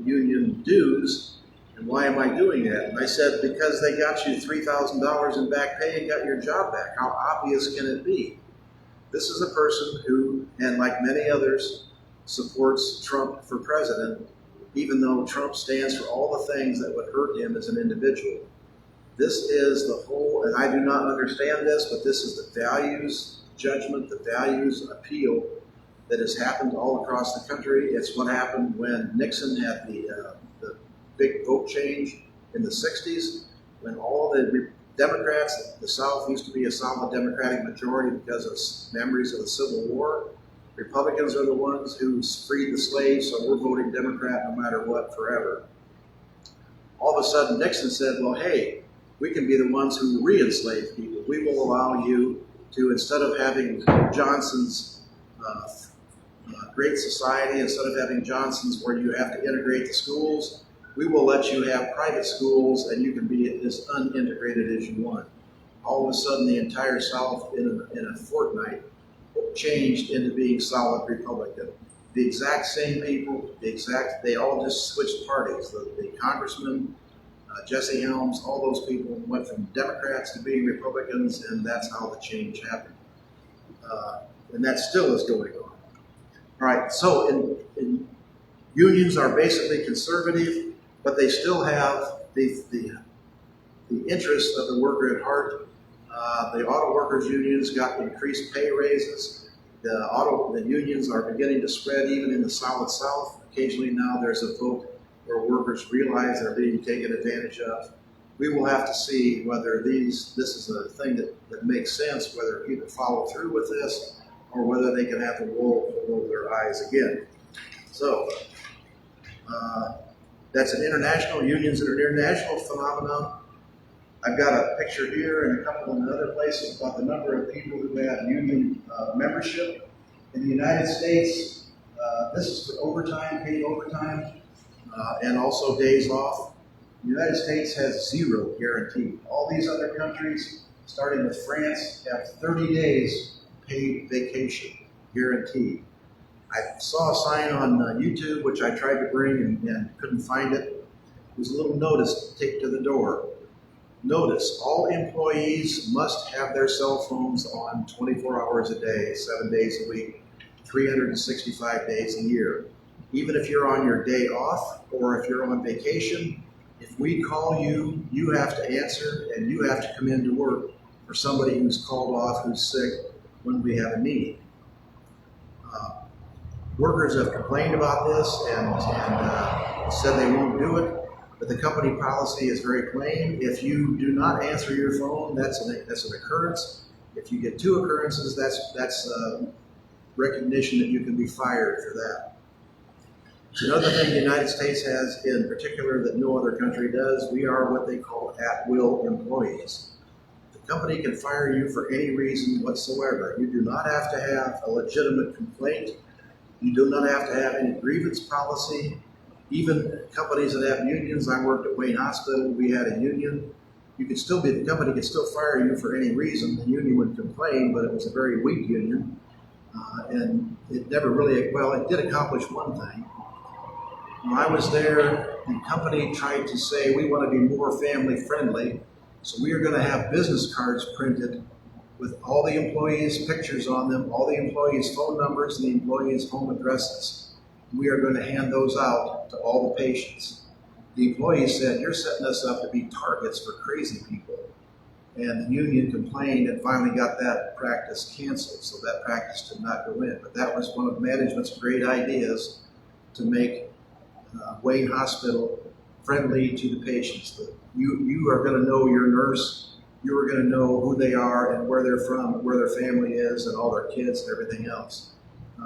union dues. And why am I doing that? And I said, because they got you $3,000 in back pay and got your job back. How obvious can it be? This is a person who, and like many others, supports Trump for president, even though Trump stands for all the things that would hurt him as an individual. This is the whole, and I do not understand this, but this is the values judgment, the values appeal that has happened all across the country. It's what happened when Nixon had the big vote change in the 60s, when all the Democrats, the South used to be a solid Democratic majority because of memories of the Civil War. Republicans are the ones who freed the slaves, so we're voting Democrat no matter what forever. All of a sudden, Nixon said, well, hey, we can be the ones who re-enslave people. We will allow you to, instead of having Johnson's Great Society, instead of having Johnson's where you have to integrate the schools, we will let you have private schools and you can be as unintegrated as you want. All of a sudden, the entire South in a fortnight changed into being solid Republican. The exact same people, they all just switched parties. The congressman, Jesse Helms, all those people went from Democrats to being Republicans, and that's how the change happened. And that still is going on. All right, so unions are basically conservative, but they still have the interests of the worker at heart. The auto workers unions got increased pay raises. The unions are beginning to spread even in the solid South. Occasionally now there's a vote where workers realize they're being taken advantage of. We will have to see whether this is a thing that makes sense, whether people follow through with this, or whether they can have the wool over their eyes again. So that's an international, unions an international phenomenon. I've got a picture here and a couple in other places about the number of people who have union membership. In the United States, this is for overtime, paid overtime, and also days off. The United States has 0 guaranteed. All these other countries, starting with France, have 30 days paid vacation guaranteed. I saw a sign on YouTube, which I tried to bring and couldn't find it. It was a little notice taped to the door. Notice, all employees must have their cell phones on 24 hours a day, 7 days a week, 365 days a year. Even if you're on your day off or if you're on vacation, if we call you, you have to answer and you have to come into work for somebody who's called off, who's sick, when we have a need. Workers have complained about this and said they won't do it. But the company policy is very plain. If you do not answer your phone, that's an occurrence. If you get 2 occurrences, that's recognition that you can be fired for that. Another thing the United States has in particular that no other country does, we are what they call at-will employees. The company can fire you for any reason whatsoever. You do not have to have a legitimate complaint. You do not have to have any grievance policy. Even companies that have unions, I worked at Wayne Hospital, we had a union. The company could still fire you for any reason. The union would complain, but it was a very weak union. And it never really, well, it did accomplish one thing. When I was there, the company tried to say, we want to be more family friendly, so we are going to have business cards printed with all the employees' pictures on them, all the employees' phone numbers, and the employees' home addresses. We are going to hand those out to all the patients. the employees said, "You're setting us up to be targets for crazy people." And the union complained and finally got that practice canceled, so that practice did not go in. But that was one of management's great ideas to make Wayne Hospital friendly to the patients. You are going to know your nurse, you are going to know who they are and where they're from, and where their family is, and all their kids and everything else.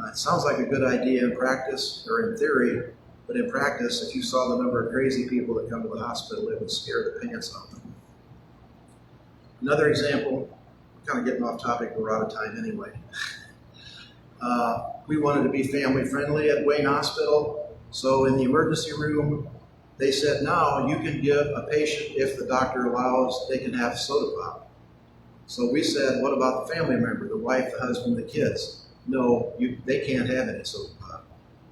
It sounds like a good idea in practice, or in theory, but in practice, if you saw the number of crazy people that come to the hospital, it would scare the pants off them. Another example, we're kind of getting off topic, we're out of time anyway. We wanted to be family friendly at Wayne Hospital, so in the emergency room, they said now you can give a patient, if the doctor allows, they can have soda pop. So we said, what about the family member, the wife, the husband, the kids? No, they can't have any soda pop.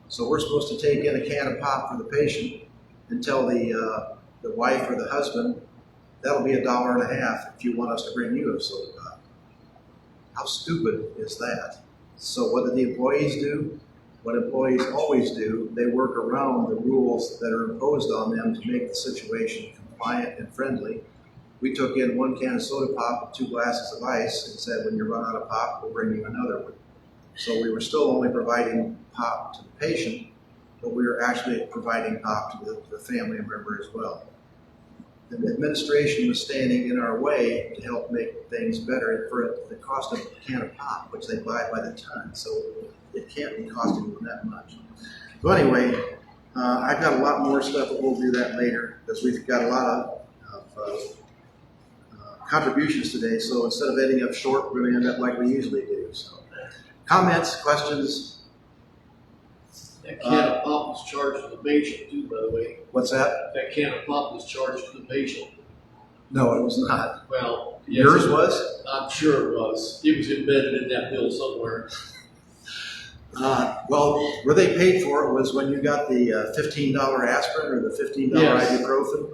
So we're supposed to take in a can of pop for the patient and tell the wife or the husband, that'll be $1.50 if you want us to bring you a soda pop. How stupid is that? So what did the employees do? What employees always do, they work around the rules that are imposed on them to make the situation compliant and friendly. We took in 1 can of soda pop and 2 glasses of ice and said, when you run out of pop, we'll bring you another one. So we were still only providing pop to the patient, but we were actually providing pop to the family member as well. The administration was standing in our way to help make things better for the cost of a can of pop, which they buy by the ton. So it can't be costing them that much. So anyway, I've got a lot more stuff, but we'll do that later because we've got a lot of contributions today. So instead of ending up short, we're going to end up like we usually do. So comments, questions? That can of pop was charged to the patient too, by the way. What's that? That can of pop was charged to the patient. No, it was not. Well, yours was? I'm sure it was. It was embedded in that bill somewhere. Well, where they paid for it was when you got the $15 aspirin or the $15 Yes. ibuprofen.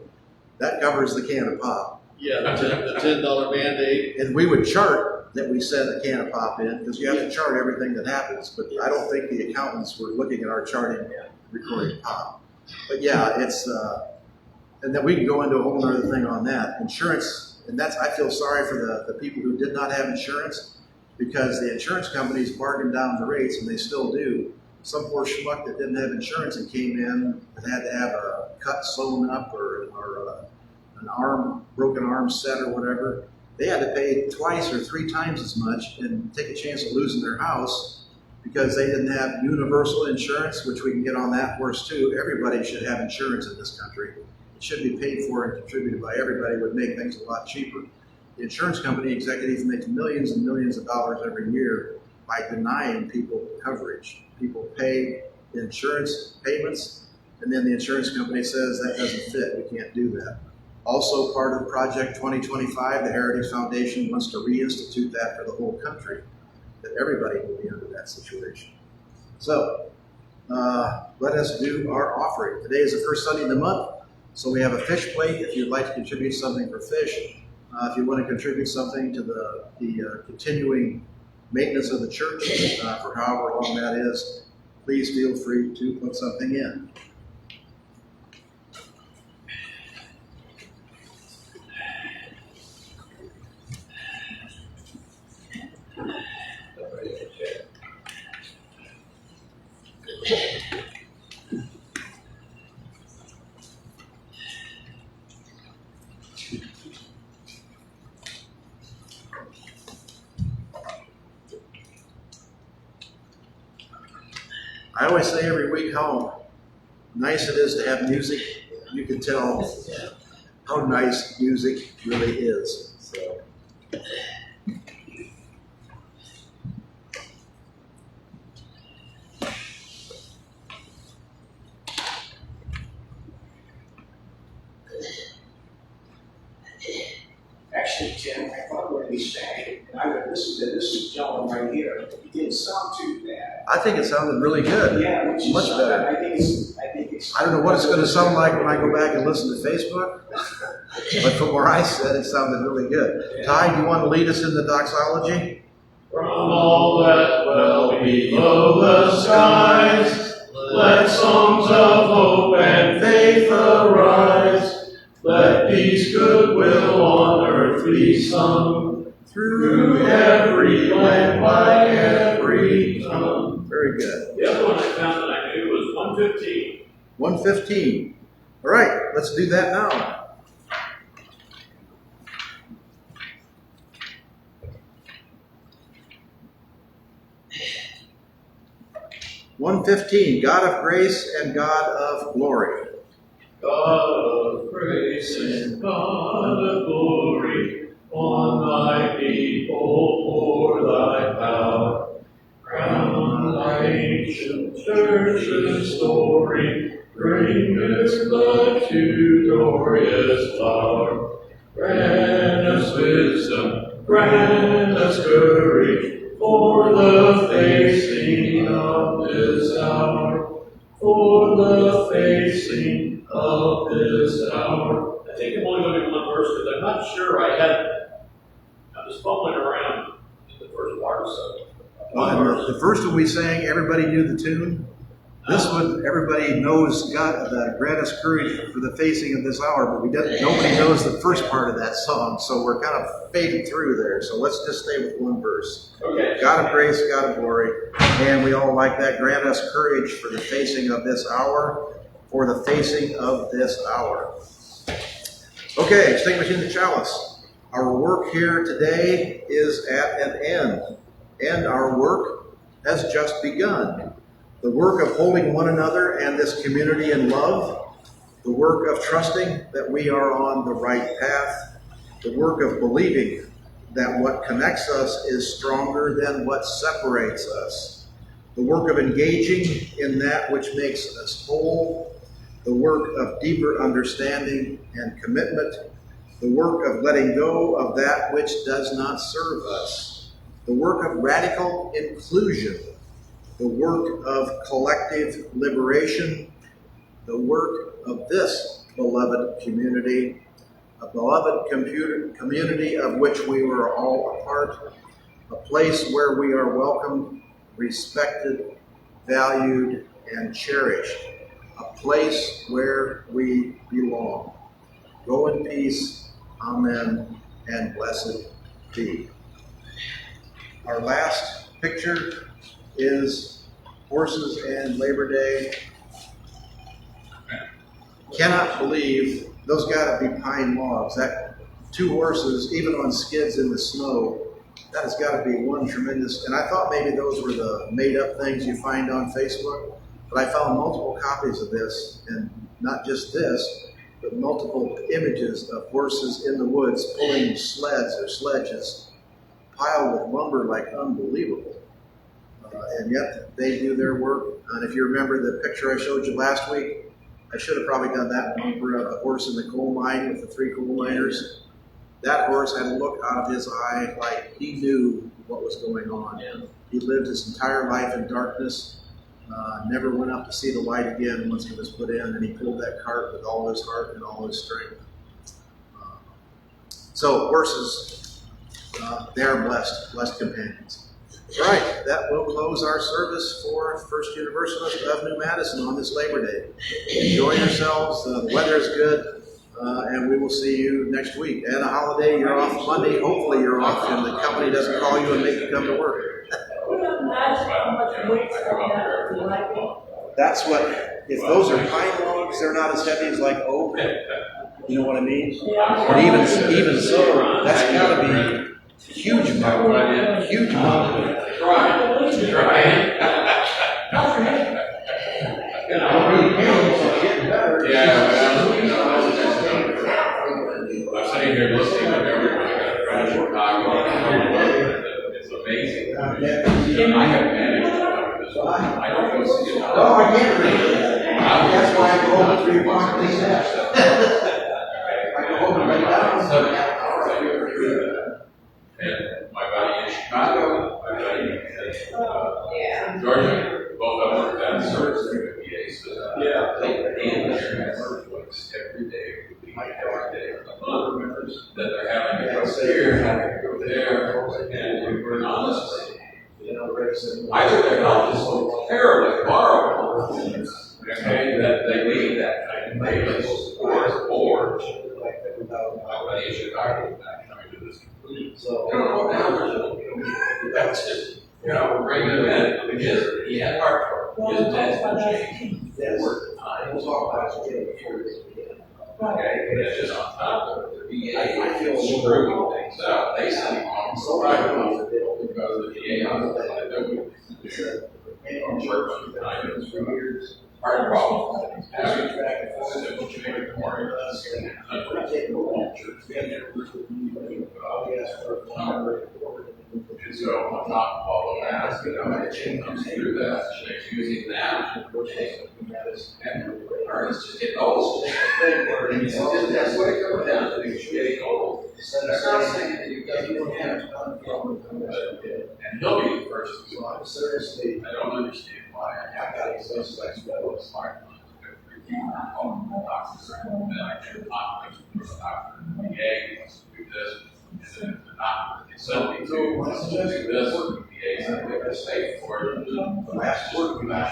That covers the can of pop. Yeah, the $10 Band-Aid. And we would chart that we sent a can of pop in because you have to chart everything that happens. But I don't think the accountants were looking at our charting and recording pop. But yeah, it's, and then we can go into a whole other thing on that. Insurance, and that's, I feel sorry for the people who did not have insurance, because the insurance companies bargained down the rates, and they still do. Some poor schmuck that didn't have insurance and came in and had to have a cut sewn up or an broken arm set or whatever, they had to pay 2 or 3 times as much and take a chance of losing their house because they didn't have universal insurance, which we can get on that horse too. Everybody should have insurance in this country. It should be paid for and contributed by everybody. It would make things a lot cheaper. The insurance company executives make millions and millions of dollars every year by denying people coverage. People pay insurance payments, and then the insurance company says that doesn't fit, we can't do that. Also part of Project 2025, the Heritage Foundation wants to reinstitute that for the whole country, that everybody will be under that situation. So let us do our offering. Today is the first Sunday of the month, so we have a fish plate if you'd like to contribute something for fish. If you want to contribute something to the continuing maintenance of the church for however long that is, please feel free to put something in. I always say every week how nice it is to have music. You can tell how nice music really is. So. Actually, Tim, I thought when we sang, and I would listen to this gentleman right here, it didn't sound too bad. I think it sounded really good. Yeah, which is much better. I think it's. I don't know what it's going to sound like when I go back and listen to Facebook, but from where I said, it sounded really good. Yeah. Ty, do you want to lead us in the doxology? From all that dwell below the skies, Let songs of hope and faith arise. Let peace, goodwill on earth be sung. Through every land, by every tongue. Very good. The other one I found that I knew was 115. 115. All right, let's do that now. $115, God of grace and God of glory. God of grace and God of glory, on thy people pour thy power. Crown thy ancient church's story, bring its blood to glorious flower. Grant us wisdom, grant us courage, for the facing of this hour, for the facing of this hour. I think I'm only going to do one verse because I'm not sure I was fumbling around in the first part, so. The first one we sang, everybody knew the tune. This one, everybody knows God, grant us courage for the facing of this hour, but nobody knows the first part of that song, so we're kind of fading through there. So let's just stay with one verse. Okay. God of grace, God of glory, and we all like that. Grant us courage for the facing of this hour, for the facing of this hour. Okay, extinguishing the chalice. Our work here today is at an end, and our work has just begun. The work of holding one another and this community in love, the work of trusting that we are on the right path, the work of believing that what connects us is stronger than what separates us, the work of engaging in that which makes us whole, the work of deeper understanding and commitment, the work of letting go of that which does not serve us, the work of radical inclusion, the work of collective liberation, the work of this beloved community, a beloved community of which we were all a part, a place where we are welcomed, respected, valued, and cherished, a place where we belong. Go in peace, amen, and blessed be. Our last picture is horses and Labor Day. Cannot believe those got to be pine logs. That 2 horses, even on skids in the snow, that has got to be one tremendous. And I thought maybe those were the made-up things you find on Facebook, but I found multiple copies of this, and not just this, but multiple images of horses in the woods pulling sleds or sledges piled with lumber like unbelievable. And yet they do their work. And if you remember the picture I showed you last week, I should have probably done that one for a horse in the coal mine with the 3 coal miners. That horse had a look out of his eye like he knew what was going on. He lived his entire life in darkness, never went up to see the light again once he was put in, and he pulled that cart with all his heart and all his strength. So horses, they are blessed companions. All right, that will close our service for First Universalist of New Madison on this Labor Day. Enjoy yourselves. The weather is good, and we will see you next week. And a holiday, you're off Monday. Hopefully you're off, and the company doesn't call you and make you come to work. That's what, if those are pine logs, they're not as heavy as like oak. You know what I mean? But even so, that's got to be huge amount. Huge amount. I'm sitting here listening to everybody around Chicago. It's amazing. I have managed to cover this one. I don't go see it. No, I can't read it. That's why I go home at 3 o'clock and leave that. I go home and write down. And my buddy in Chicago, my buddy in Georgia, both of them worked at service through the PA system. Yeah. They in their workplace every day, every day. That they're having to go here, having to go there, and honestly, either their health is so terribly horrible, Okay, that they need that kind of daily support, or nobody in Chicago is not coming to this conclusion. So, that's just, bring them in, because he had heart trouble. His dad's been changed. Work times. Okay, and it's just on top of it. The VA screwing things up. They send him on so right because the VA wanted to do and work on the time of the years. Heart problems. Having to make it more and so on top of all of that, it comes through that. She's using that. And artists just get old. That's what it comes down to. You're getting old. They're not saying that you got to have and he'll be the first to do it. Seriously, I don't understand why I have got to say smart. Doctors and then I should not go to the doctor. The VA wants to do this, and then the doctor can send me to wants to do this, and the VA said they're going to stay for the last work of that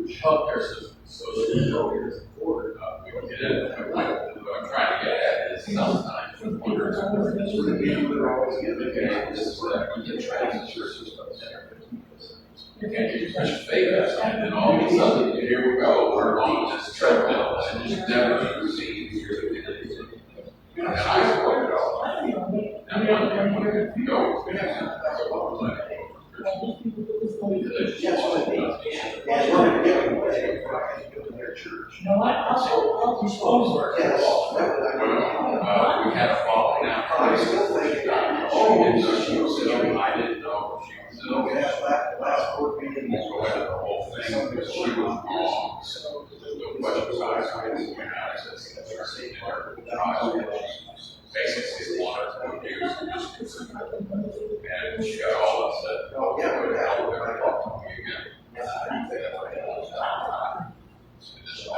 healthcare system. So we will get in. What I'm trying to get at is sometimes we wonder if this is that we can transfer systems. You can't get such faith, and then all of a sudden, here we go, we're on this treadmill, and just never proceed. And I work it all. And when we go, we have to we had a falling out. I didn't know she was last board meeting. So I had the whole thing because she was wrong. So the question was, I didn't win access to her basically wanted to use and she got all upset. Oh, yeah, we're never talk to me again. So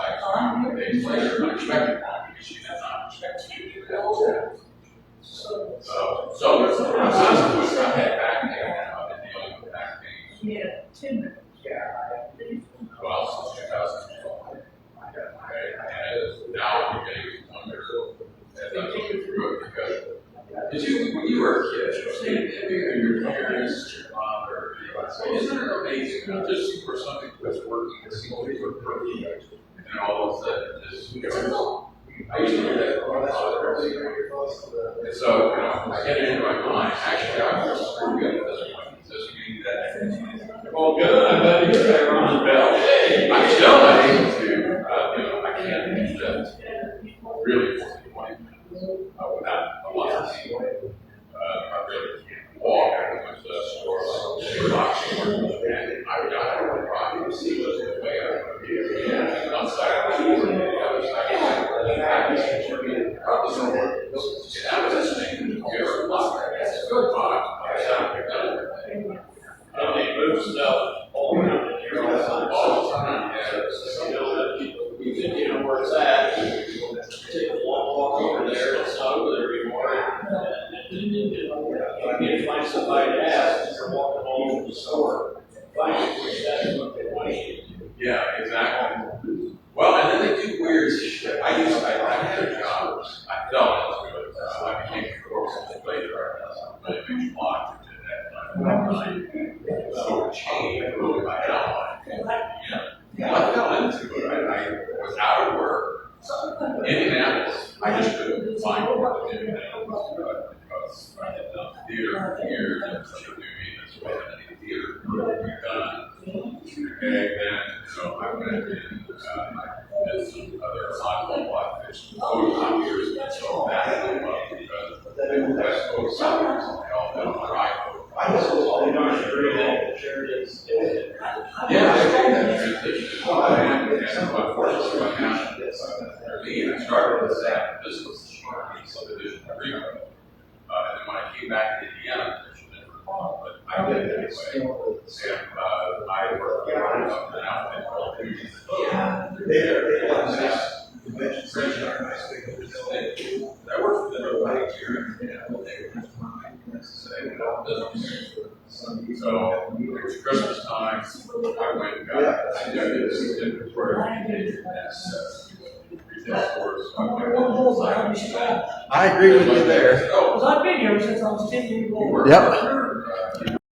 days later, unexpected because she did not expect to do that. So my son was I had back pain and I've been dealing with back pain. Yeah, 10 minutes. Well, since 2012. Okay, and now I'm getting wonder as I'm going through it because when you were a kid, your parents, your father, isn't it amazing how just for something that's working, it seems to be working, and all of a sudden just I used to do that for my father. And so, I get it into my mind. Actually, I was pretty good at this point. Just reading that. Well, good. I'm glad you're there on the bell. I'm still not able to, I can't use that really for 20 minutes without a lot of sleep. I really can't walk. I went to the store, boxing, and I got out of the problem. See what's the way I would be. And one side of the other side. Probably somewhere. Get out of this thing. You're a lot. That's a good part. They move stuff all around the year, all the time. You can, where it's at, take a long walk over there, it's not over there anymore. And you can find somebody to ask as you're walking all over the store. Find that's what they want. Yeah, exactly. Well, and then they do weird shit. I had a job. I felt it was good. I became a course later. But it makes a lot to that. So it changed really my outline. I fell into it. I was out of work. Indianapolis, I just couldn't find work in Indianapolis because I had done theater for years and she knew me this way. I did theater done. Okay, then I went in I did some other oddball life fiction photocopiers and so that came up because the West Coast suburbs and they all done on iPhone. I was all yeah, I made that transition. And unfortunately, what happened for me, I started with that business subdivision agreement. And then when I came back to Indiana, there's a different one, but I did it anyway. And I worked for an outfit called I worked for them about a year. So I it was Christmas time, I went and got, I did this inventory. I agree with you there. Because I've been here since I was 10 years old. Yep.